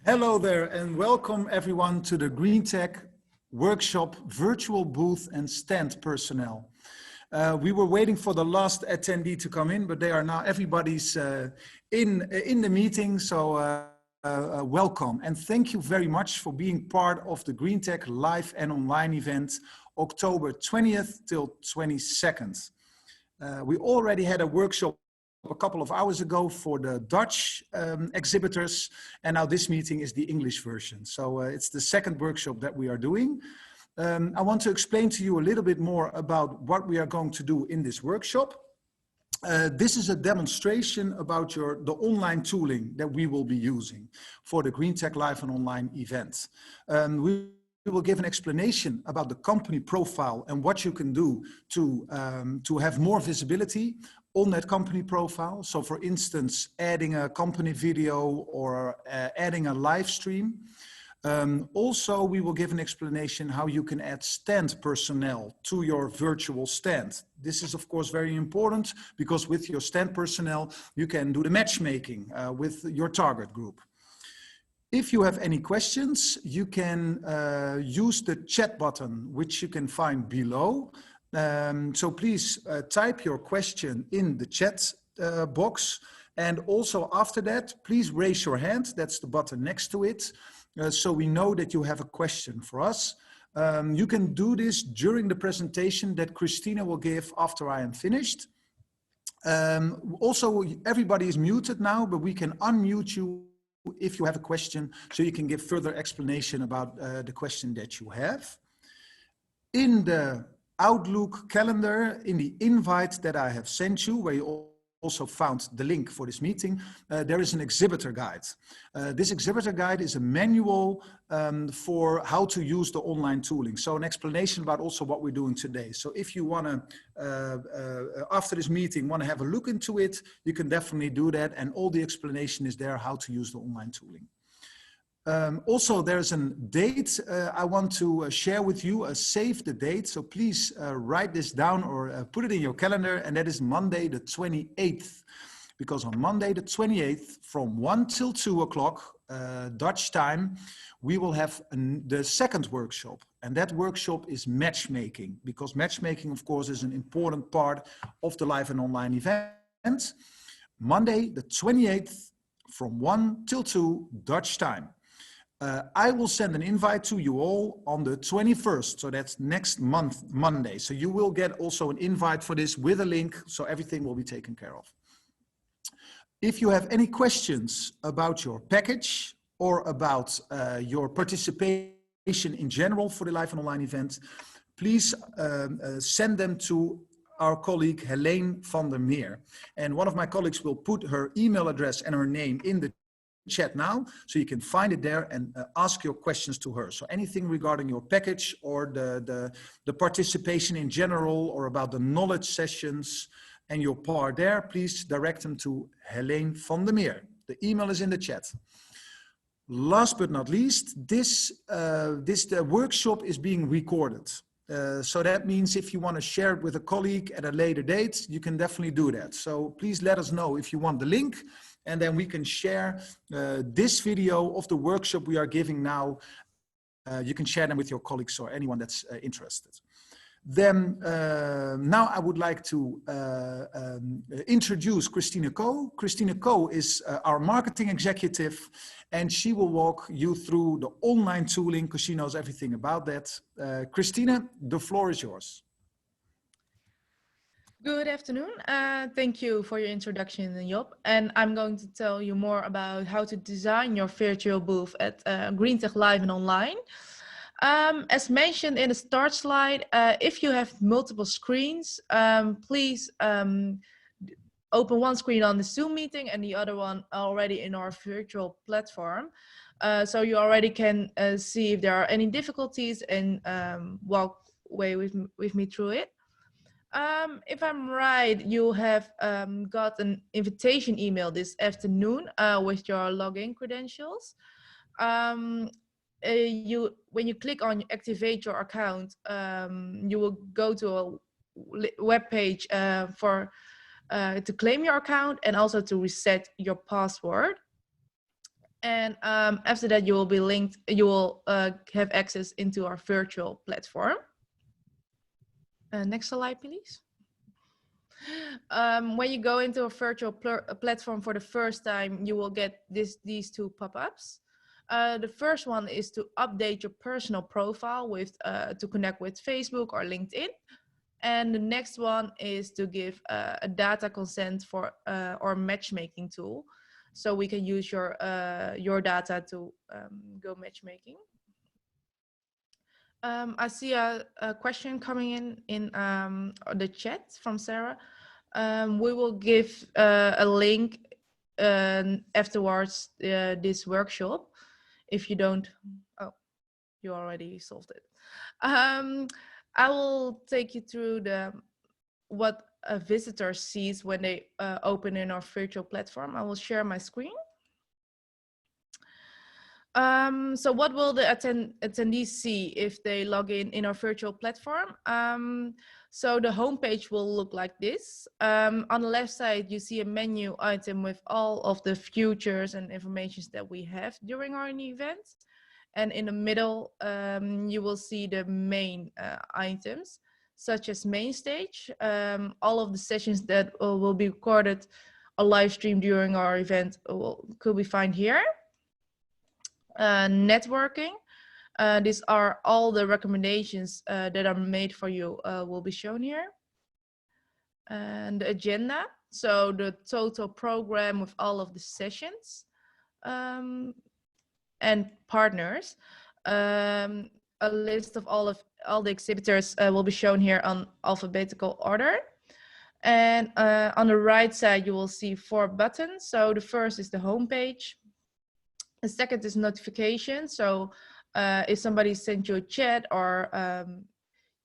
Hello there and welcome everyone to the GreenTech workshop virtual booth and stand personnel. We were waiting for the last attendee to come in, but they are now, everybody's in the meeting, so welcome. And thank you very much for being part of the GreenTech live and online event, October 20th till 22nd. We already had a workshop a couple of hours ago for the Dutch exhibitors, and now this meeting is the English version. So it's the second workshop that we are doing. I want to explain to you a little bit more about what we are going to do in this workshop. This is a demonstration about the online tooling that we will be using for the GreenTech Live and Online event. We will give an explanation about the company profile and what you can do to have more visibility on that company profile. So for instance, adding a company video or adding a live stream. Also, we will give an explanation how you can add stand personnel to your virtual stand. This is of course very important because with your stand personnel, you can do the matchmaking with your target group. If you have any questions, you can use the chat button, which you can find below. So please type your question in the chat box. And also after that, please raise your hand. That's the button next to it. So we know that you have a question for us. You can do this during the presentation that Christina will give after I am finished. Also, everybody is muted now, but we can unmute you if you have a question, so you can give further explanation about the question that you have. In the Outlook calendar, in the invite that I have sent you, where you also found the link for this meeting, there is an exhibitor guide. This exhibitor guide is a manual for how to use the online tooling. So an explanation about also what we're doing today. So if you want to, after this meeting, want to have a look into it, you can definitely do that. And all the explanation is there how to use the online tooling. Also, there's a date I want to share with you, save the date. So please write this down or put it in your calendar, and that is Monday the 28th. Because on Monday the 28th, from 1 till 2 o'clock Dutch time, we will have the second workshop. And that workshop is matchmaking, because matchmaking, of course, is an important part of the live and online event. Monday the 28th, from 1 till 2 Dutch time. I will send an invite to you all on the 21st, so that's next month, Monday. So you will get also an invite for this with a link, so everything will be taken care of. If you have any questions about your package or about your participation in general for the Live and Online event, please send them to our colleague Helene van der Meer. And one of my colleagues will put her email address and her name in the chat now, so you can find it there and ask your questions to her. So anything regarding your package or the participation in general, or about the knowledge sessions and your part there, please direct them to Helene van der Meer. The email is in the chat. Last but not least, the workshop is being recorded. So that means if you want to share it with a colleague at a later date, you can definitely do that. So please let us know if you want the link, and then we can share this video of the workshop we are giving now. You can share them with your colleagues or anyone that's interested. Then now I would like to introduce Christina Ko. Christina Ko is our marketing executive, and she will walk you through the online tooling because she knows everything about that. Christina, the floor is yours. Good afternoon. Thank you for your introduction, Job. And I'm going to tell you more about how to design your virtual booth at GreenTech Live and Online. As mentioned in the start slide, if you have multiple screens, please open one screen on the Zoom meeting and the other one already in our virtual platform. So you already can see if there are any difficulties and walk away with me through it. If I'm right, you have got an invitation email this afternoon with your login credentials. When you click on activate your account, you will go to a web page to claim your account and also to reset your password. And after that, you will be linked, you will have access into our virtual platform. Next slide, please. When you go into a virtual platform for the first time, you will get these two pop-ups. The first one is to update your personal profile with to connect with Facebook or LinkedIn. And the next one is to give a data consent for or matchmaking tool. So we can use your data to go matchmaking. I see a question coming in the chat from Sarah. We will give a link afterwards this workshop. If you don't, oh, you already solved it. I will take you through what a visitor sees when they open in our virtual platform. I will share my screen. So what will the attendees see if they log in our virtual platform? So the homepage will look like this. On the left side, you see a menu item with all of the features and informations that we have during our event. And in the middle, you will see the main items, such as main stage. All of the sessions that will be recorded or live streamed during our event could be found here. Networking. These are all the recommendations that are made for you will be shown here. And the agenda, so the total program with all of the sessions and partners. A list of all the exhibitors will be shown here on alphabetical order. And on the right side, you will see 4 buttons. So the first is the home page. The second is notification. So if somebody sent you a chat or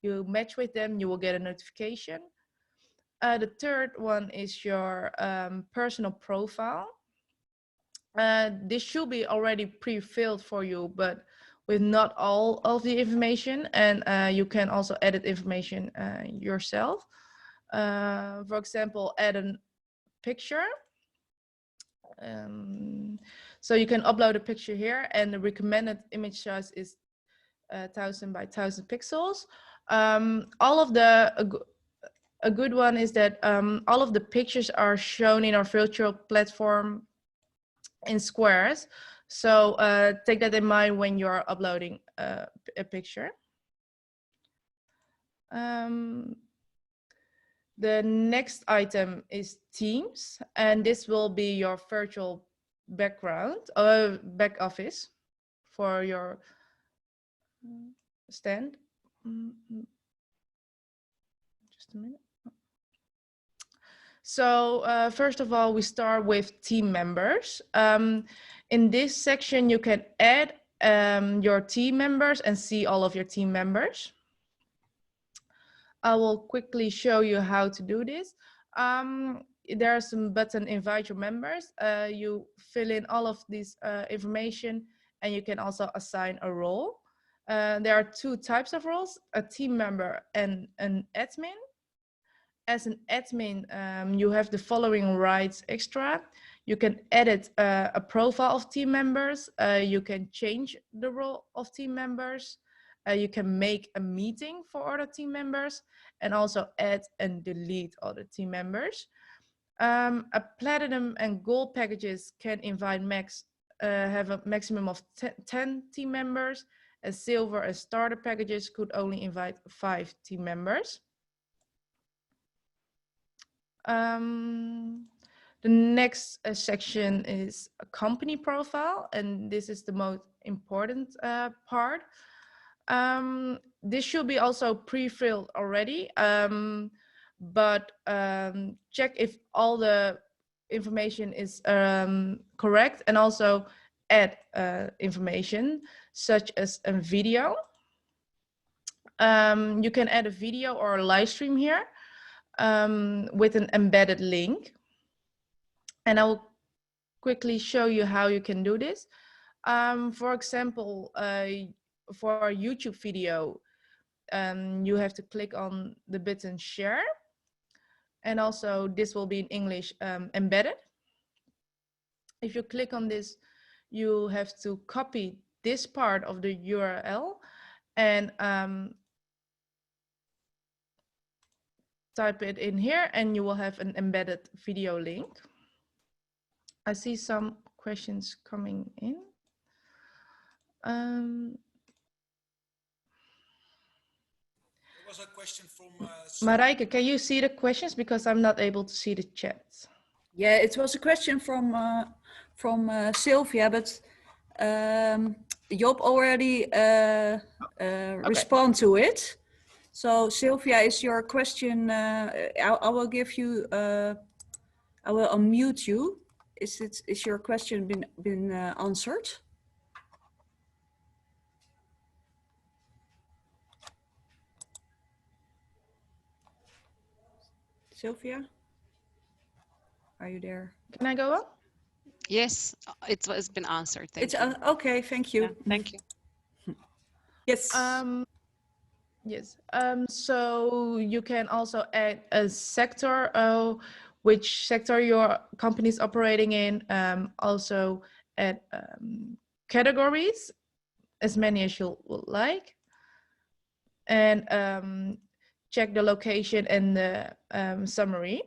you match with them, you will get a notification. The third one is your personal profile. This should be already pre-filled for you, but with not all of the information. And you can also edit information yourself. For example, add a picture. So you can upload a picture here, and the recommended image size is 1000 by 1000 pixels. All of a good one is that all of the pictures are shown in our virtual platform in squares. So take that in mind when you're uploading a picture. The next item is Teams, and this will be your virtual background or back office for your stand. Just a minute. So first of all, we start with team members. In this section, you can add your team members and see all of your team members. I will quickly show you how to do this. There are some button invite your members. You fill in all of this information, and you can also assign a role. There are 2 types of roles, a team member and an admin. As an admin, you have the following rights extra. You can edit a profile of team members. You can change the role of team members. You can make a meeting for other team members and also add and delete other team members. A platinum and gold packages can invite have a maximum of 10 team members. A silver and starter packages could only invite 5 team members. The next section is a company profile, and this is the most important part. This should be also pre-filled already, but check if all the information is correct, and also add information such as a video. You can add a video or a live stream here with an embedded link. And I will quickly show you how you can do this. For example, for a YouTube video, you have to click on the button share. And also this will be in English embedded. If you click on this, you have to copy this part of the URL and type it in here, and you will have an embedded video link. I see some questions coming in. There was a question from Marijke, can you see the questions? Because I'm not able to see the chat. Yeah, it was a question from Sylvia, but Job already respond to it. So Sylvia, is your question? I will give you. I will unmute you. Is your question been answered? Sylvia, are you there? Can I go on? Yes, it's been answered. Thank you. Okay, thank you. Yeah, thank you. Yes. Yes. So you can also add a sector, which sector your company is operating in. Also add categories, as many as you would like, and check the location and the summary.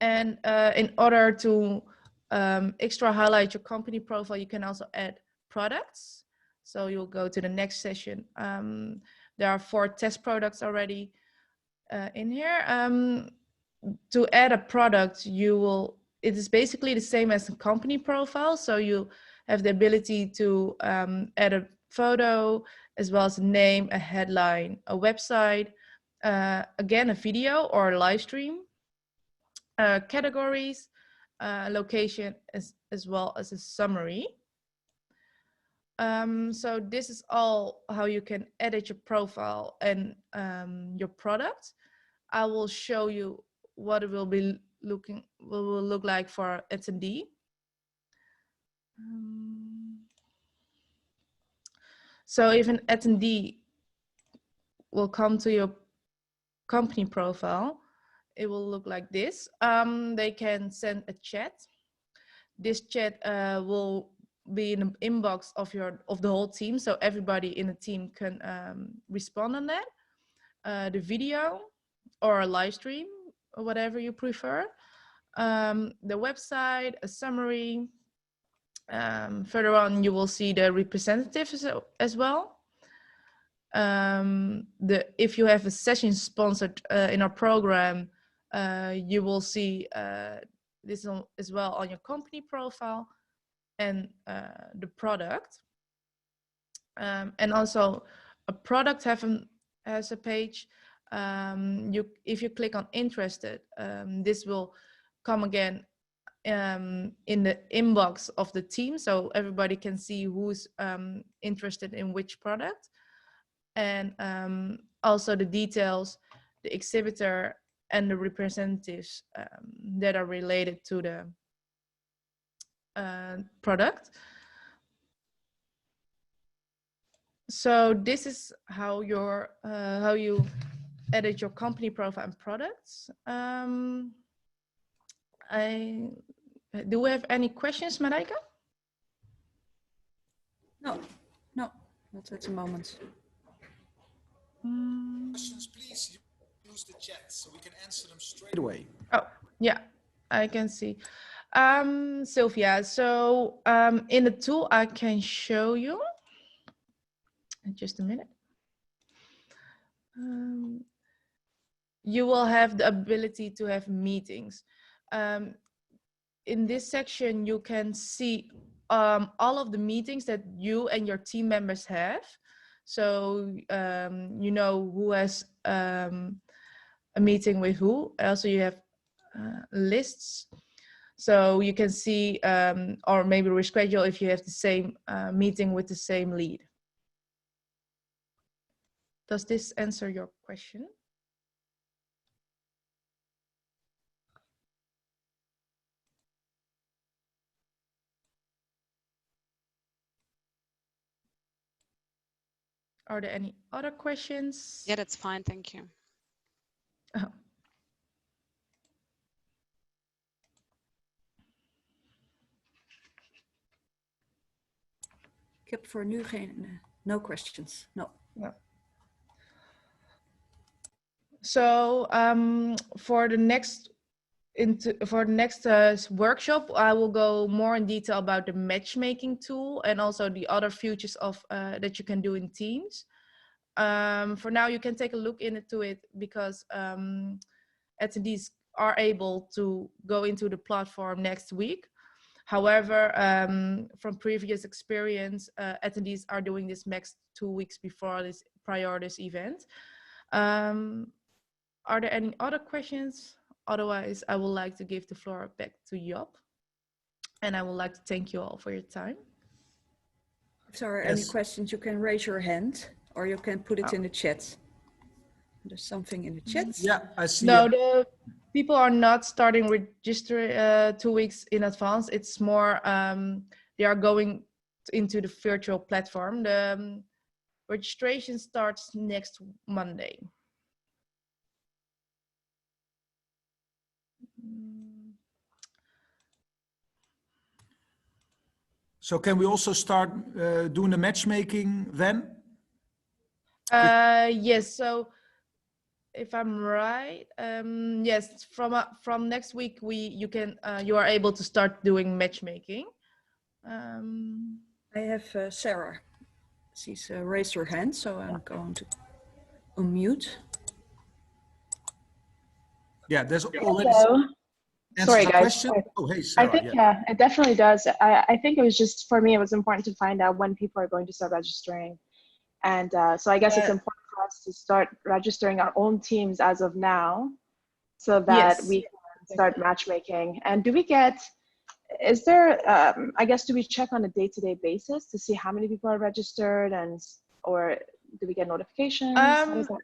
And in order to extra highlight your company profile, you can also add products. So you'll go to the next session. There are 4 test products already in here. To add a product, it is basically the same as a company profile. So you have the ability to add a photo, as well as a name, a headline, a website, again, a video or a live stream, categories, location, as well as a summary. So this is all how you can edit your profile and your product. I will show you what it will be will look like for attendee. So if an attendee will come to your company profile, it will look like this. They can send a chat. This chat will be in the inbox of the whole team, so everybody in the team can respond on that. The video or a live stream, or whatever you prefer. The website, a summary. Further on, you will see the representatives as well. If you have a session sponsored in our program, you will see this as well on your company profile and the product. And also a product has a page. If you click on interested, this will come again in the inbox of the team, so everybody can see who's interested in which product. And also the details, the exhibitor and the representatives that are related to the product. So this is how you edit your company profile and products. Do we have any questions, Marijke? No, not at the moment. Questions, please use the chat so we can answer them straight away. Oh, yeah, I can see. Sylvia, so in the tool, I can show you. Just a minute. You will have the ability to have meetings. In this section, you can see all of the meetings that you and your team members have. So you know who has a meeting with who. Also, you have lists. So you can see, or maybe reschedule if you have the same meeting with the same lead. Does this answer your question? Are there any other questions? Yeah, that's fine. Thank you. Oh. Ik heb voor nu geen, no questions. No. Yeah. So for the next workshop, I will go more in detail about the matchmaking tool and also the other features of that you can do in Teams. For now, you can take a look into it because attendees are able to go into the platform next week. However, from previous experience, attendees are doing this max 2 weeks before this prior this event. Are there any other questions? Otherwise, I would like to give the floor back to Job. And I would like to thank you all for your time. If there are any questions, you can raise your hand or you can put it in the chat. There's something in the chat. Yeah, I see. No, the people are not starting registering 2 weeks in advance. It's more they are going into the virtual platform. The registration starts next Monday. So can we also start doing the matchmaking then? Yes, so if I'm right, yes, from next week you are able to start doing matchmaking. I have Sarah. She's raised her hand, so I'm going to unmute. Yeah, there's already. Sorry, guys. Question. Oh, hey, Sarah. I think, yeah, it definitely does. I think it was just, for me, it was important to find out when people are going to start registering. And so I guess it's important for us to start registering our own teams as of now so that we can start matchmaking. And do we get, is there, I guess, do we check on a day-to-day basis to see how many people are registered or do we get notifications? How does that?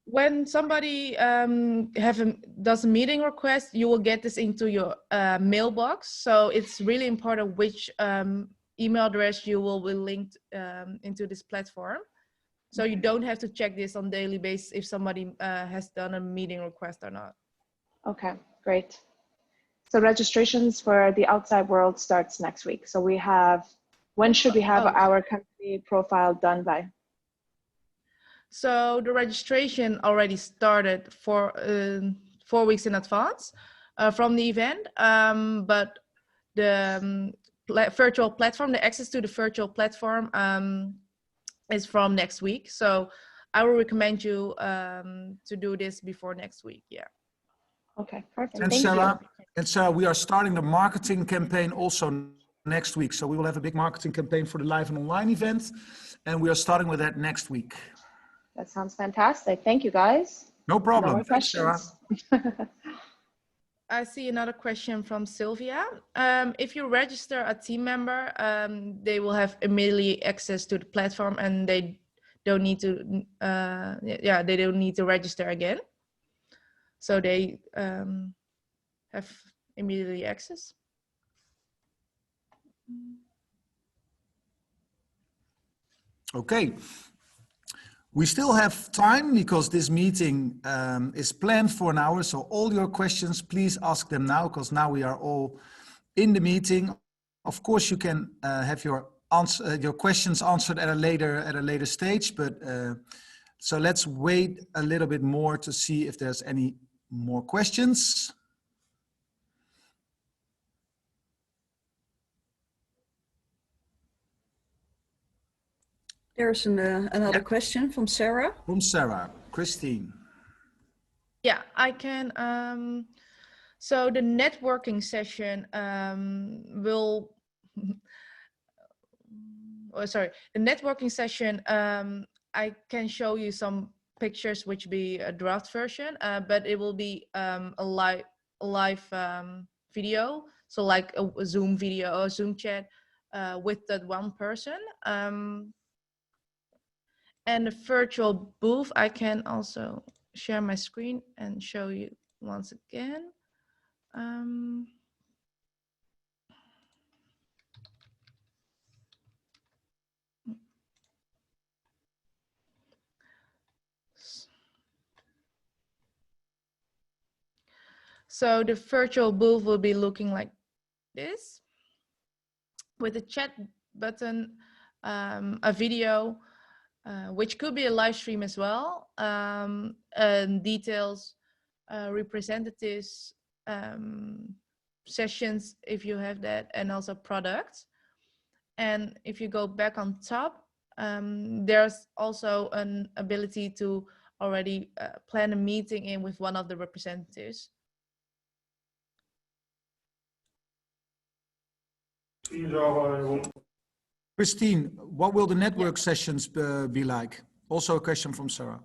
When somebody does a meeting request, you will get this into your mailbox. So it's really important which email address you will be linked into this platform. So you don't have to check this on a daily basis if somebody has done a meeting request or not. Okay, great. So registrations for the outside world starts next week. So we have, when should we have our company profile done by? So the registration already started for 4 weeks in advance from the event, but the virtual platform, the access to the virtual platform is from next week. So I will recommend you to do this before next week. Yeah. Okay, perfect. And Thank Sarah, you. and Sarah, we are starting the marketing campaign also next week. So we will have a big marketing campaign for the live and online event, and we are starting with that next week. That sounds fantastic. Thank you, guys. No problem. No more questions. I see another question from Sylvia. If you register a team member, they will have immediately access to the platform and they don't need to, they don't need to register again. So they have immediately access. Okay. We still have time because this meeting is planned for an hour. So all your questions, please ask them now because now we are all in the meeting. Of course, you can have your questions answered at a later stage. But so let's wait a little bit more to see if there's any more questions. There's another question from Sarah. From Sarah. Christine. Yeah, I can. So the networking session will. The networking session. I can show you some pictures, which be a draft version, but it will be a live video. So like a Zoom video or Zoom chat with that one person. And the virtual booth, I can also share my screen and show you once again. So the virtual booth will be looking like this with the chat button a video, which could be a live stream as well, and details, representatives, sessions if you have that, and also products. And if you go back on top, there's also an ability to already plan a meeting in with one of the representatives. Christine, what will the network sessions be like? Also a question from Sarah.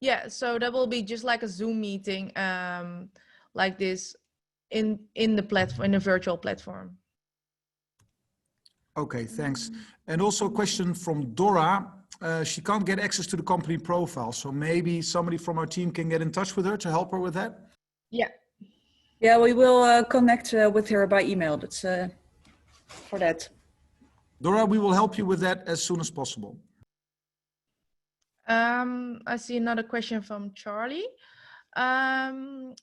Yeah, so that will be just like a Zoom meeting, like this in the platform, in a virtual platform. Okay, thanks. And also a question from Dora. She can't get access to the company profile, so maybe somebody from our team can get in touch with her to help her with that? Yeah. Yeah, we will connect with her by email. That's for that. Dora, we will help you with that as soon as possible. I see another question from Charlie.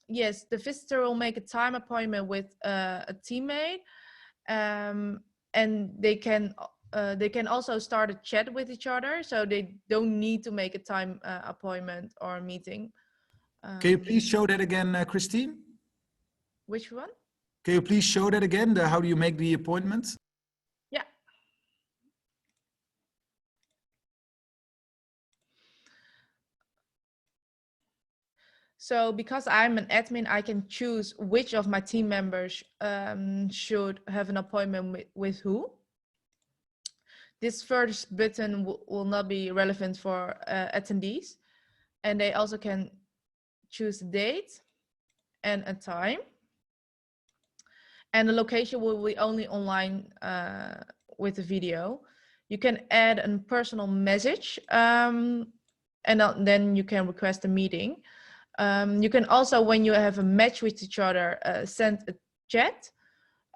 Yes, the visitor will make a time appointment with a teammate, and they can also start a chat with each other, so they don't need to make a time appointment or a meeting. Can you please show that again, Christine? Which one? Can you please show that again? How do you make the appointment? Yeah. So because I'm an admin, I can choose which of my team members should have an appointment with who. This first button will not be relevant for attendees. And they also can choose a date and a time. And the location will be only online with the video. You can add a personal message, and then you can request a meeting. You can also, when you have a match with each other, send a chat.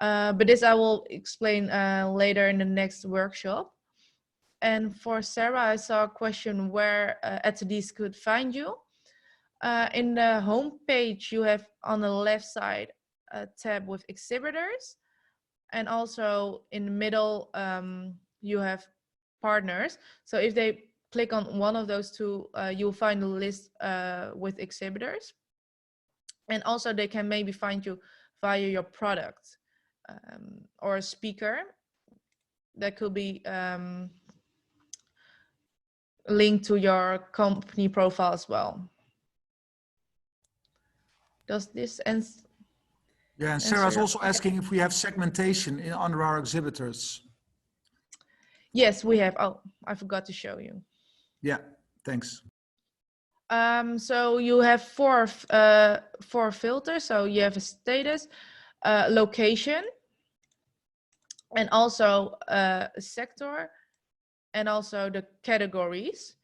But this I will explain later in the next workshop. And for Sarah, I saw a question where attendees could find you. In the home page, you have on the left side a tab with exhibitors. And also in the middle, you have partners. So if they click on one of those two, you'll find a list with exhibitors. And also they can maybe find you via your product or a speaker. That could be linked to your company profile as well. Does this answer? Yeah, and Sarah's also asking if we have segmentation under our exhibitors. Yes, we have. Oh, I forgot to show you. Yeah, thanks. So you have four filters. So you have a status, location, and also a sector, and also the categories.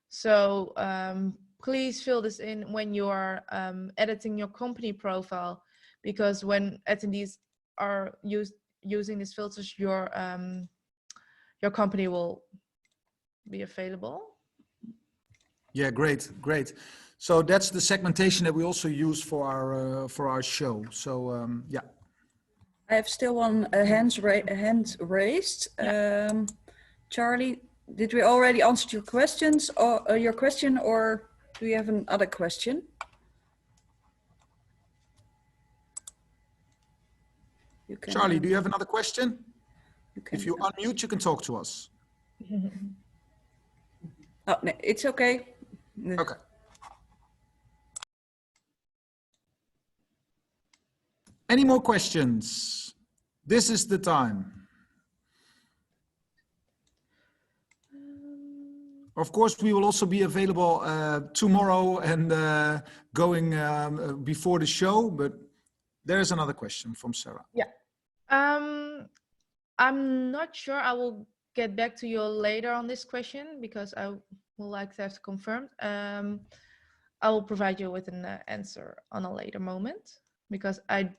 So please fill this in when you are editing your company profile, because when attendees are using these filters, your company will be available. Yeah, great. So that's the segmentation that we also use for our show. So yeah. I have still one hand raised. Yeah. Charlie, did we already answer your questions or your question, or do you have another question? You can, Charlie, do you have another question? If you unmute, you can talk to us. Oh, no, it's okay. Okay. Any more questions? This is the time. Of course, we will also be available tomorrow and going before the show, but there's another question from Sarah. Yeah. I'm not sure. I will get back to you later on this question because I would like to have to confirm. I will provide you with an answer on a later moment because I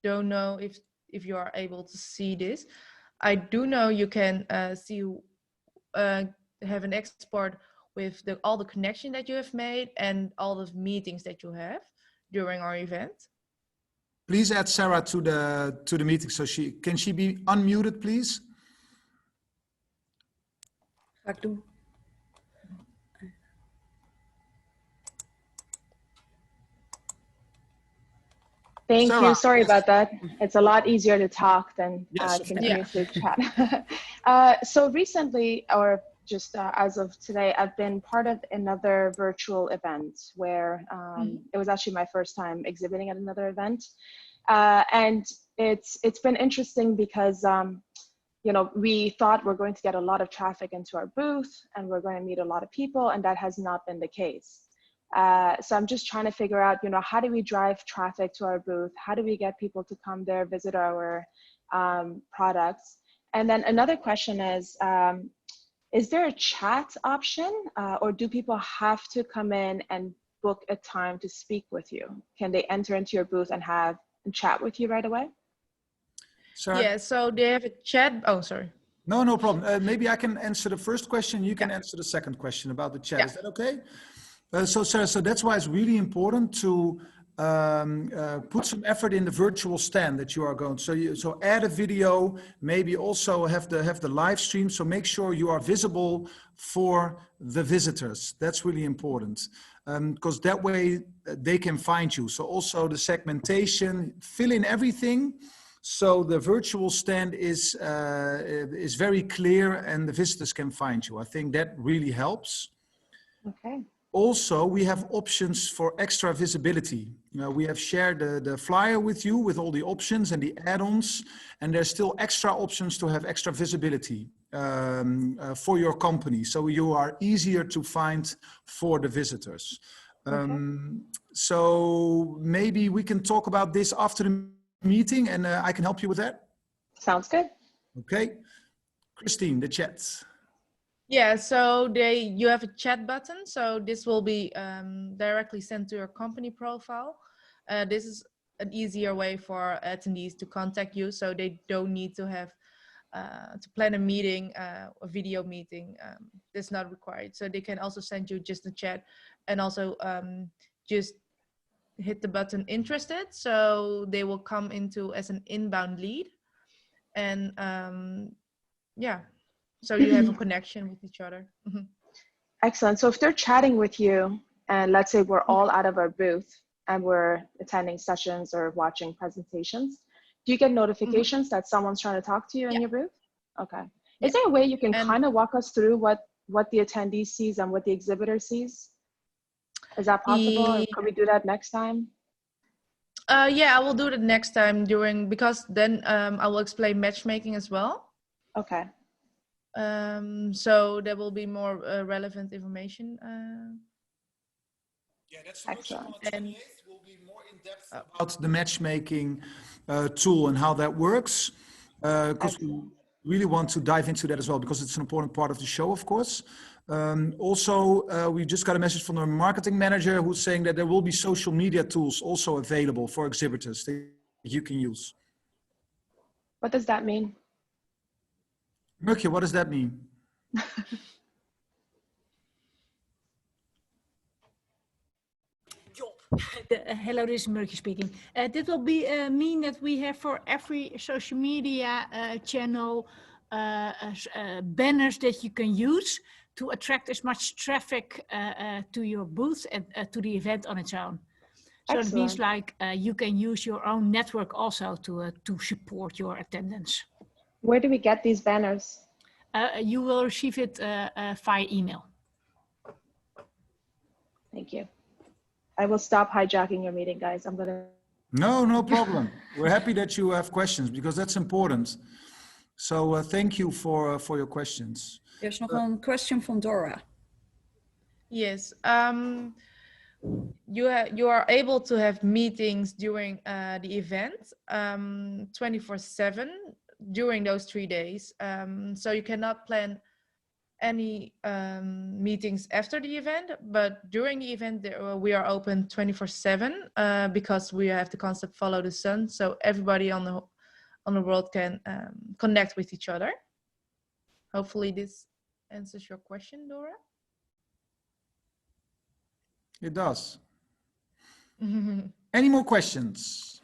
don't know if you are able to see this. I do know you can have an export with all the connection that you have made and all the meetings that you have during our event. Please add Sarah to the meeting. So can she be unmuted, please? Ga ik doen. Thank Sarah. you. Sorry about that. It's a lot easier to talk than Yes, of continuously chat. So recently, or just as of today, I've been part of another virtual event where it was actually my first time exhibiting at another event. And it's been interesting because you know, we thought we're going to get a lot of traffic into our booth and we're going to meet a lot of people, and that has not been the case. So I'm just trying to figure out, you know, how do we drive traffic to our booth? How do we get people to come there, visit our products? And then another question is there a chat option or do people have to come in and book a time to speak with you? Can they enter into your booth and have and chat with you right away? Sarah? Yeah, so they have a chat. Oh, sorry. No problem. Maybe I can answer the first question. You can answer the second question about the chat. Yeah. Is that okay? So Sarah, so that's why it's really important to put some effort in the virtual stand that you are going. So add a video, maybe also have the live stream. So make sure you are visible for the visitors. That's really important because that way they can find you. So also the segmentation, fill in everything. So the virtual stand is very clear and the visitors can find you. I think that really helps. Okay. Also, we have options for extra visibility. We have shared the flyer with you with all the options and the add-ons, and there's still extra options to have extra visibility for your company. So you are easier to find for the visitors. So maybe we can talk about this after the meeting and I can help you with that. Sounds good. Okay. Christine, the chat. Yeah, so you have a chat button. So this will be directly sent to your company profile. This is an easier way for attendees to contact you. So they don't need to have to plan a meeting, a video meeting. That's not required. So they can also send you just a chat and also just hit the button interested. So they will come into as an inbound lead. And yeah, so you have a connection with each other. Excellent. So if they're chatting with you and let's say we're all out of our booth and we're attending sessions or watching presentations, do you get notifications that someone's trying to talk to you in your booth? Okay. Is there a way you can kind of walk us through what the attendee sees and what the exhibitor sees? Is that possible? Or could we do that next time? Yeah, I will do that next time because then I will explain matchmaking as well. Okay. So there will be more relevant information. Yeah, that's the workshop on the 28th. Will be more in depth about the matchmaking tool and how that works. Because we really want to dive into that as well because it's an important part of the show, of course. Also, we just got a message from the marketing manager who's saying that there will be social media tools also available for exhibitors that you can use. What does that mean? Murkje, what does that mean? Hello, this is Murkje speaking. That will mean that we have for every social media channel banners that you can use to attract as much traffic to your booth and to the event on its own. So Excellent. it means like you can use your own network also to support your attendance. Where do we get these banners? You will receive it via email. Thank you. I will stop hijacking your meeting, guys. I'm gonna. No problem. We're happy that you have questions because that's important. So thank you for your questions. There's nog een question from Dora. Yes. You are able to have meetings during the event 24/7 during those 3 days. So you cannot plan any meetings after the event, but during the event we are open 24/7 because we have the concept follow the sun, so everybody on the world can connect with each other. Hopefully this answers your question, Dora. It does. Any more questions?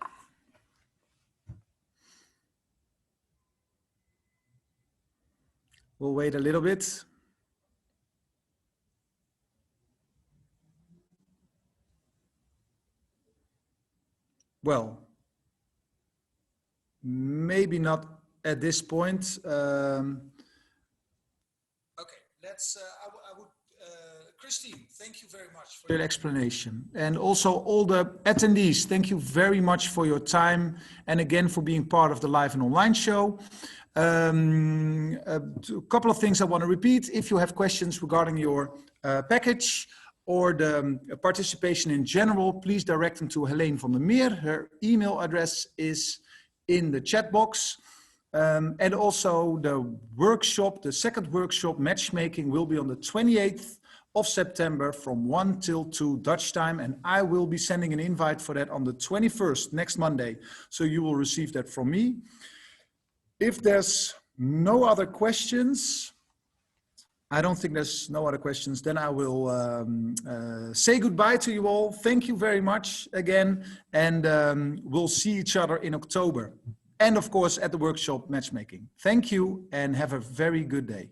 We'll wait a little bit. well, maybe not at this point. Okay, let's, I would, Christine, thank you very much for your explanation. And also all the attendees, thank you very much for your time. And again, for being part of the live and online show. A couple of things I want to repeat. If you have questions regarding your package or the participation in general, please direct them to Helene van der Meer. Her email address is in the chat box. And also the workshop, the second workshop, matchmaking, will be on the 28th of September from 1 till 2 Dutch time. And I will be sending an invite for that on the 21st, next Monday. So you will receive that from me. If there's no other questions, I don't think there's no other questions, then I will say goodbye to you all. Thank you very much again. And we'll see each other in October. And of course, at the workshop matchmaking. Thank you and have a very good day.